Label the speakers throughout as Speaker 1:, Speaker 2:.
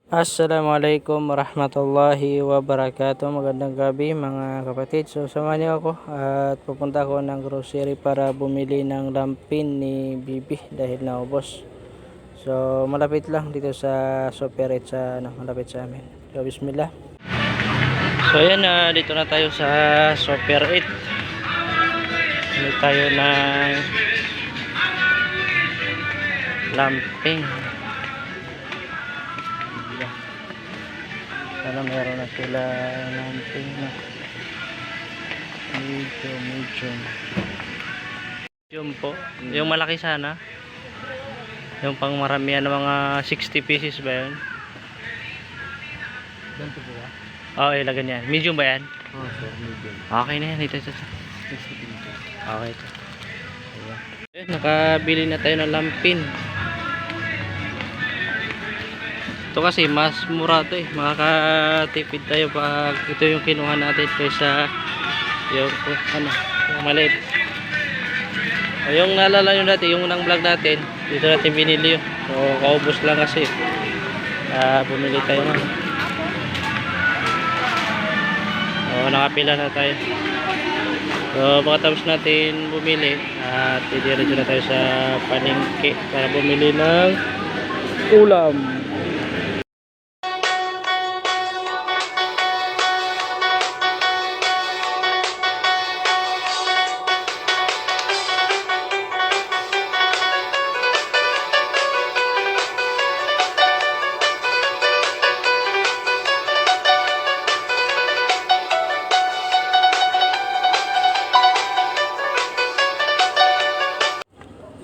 Speaker 1: Assalamualaikum warahmatullahi wabarakatuh. Magandang gabi mga kapatid. So samahan niyo ako at pupunta ako ng grocery para bumili ng lampin ni Bibi dahil naubos. So malapit lang dito sa Superette sa malapit sa amin. So bismillah. So ayan na dito na tayo sa Superette. Bili tayo ng lampin. Sana meron na sila lampin na medium po. Yung malaki sana, yung pang maramihan ng mga 60 pieces ba yun?
Speaker 2: Ganito po ba?
Speaker 1: Oo, ilagyan yan. Medium ba yan?
Speaker 2: Oo sir, medium.
Speaker 1: Okay na yan, ito.
Speaker 2: 60 pieces.
Speaker 1: Okay ito. Ayun, nakabili na tayo ng lampin. Ito kasi mas mura to makakatipid tayo pag ito yung kinuha natin kaysa yung yung maliit. O, yung naalala nyo natin, yung unang vlog natin, dito natin binili yun. So kaubos lang kasi bumili tayo na. O nakapila na tayo. So pagkatapos natin bumili at didiretso na tayo sa palengke para bumili ng ulam.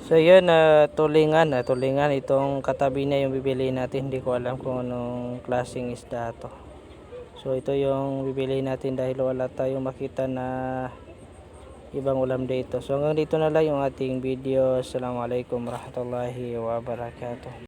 Speaker 1: So yun, tulingan itong katabi niya yung bibili natin. Hindi ko alam kung anong klaseng isda to. So ito yung bibili natin dahil wala tayong makita na ibang ulam dito. So hanggang dito na lang yung ating video. Assalamualaikum warahmatullahi wabarakatuh.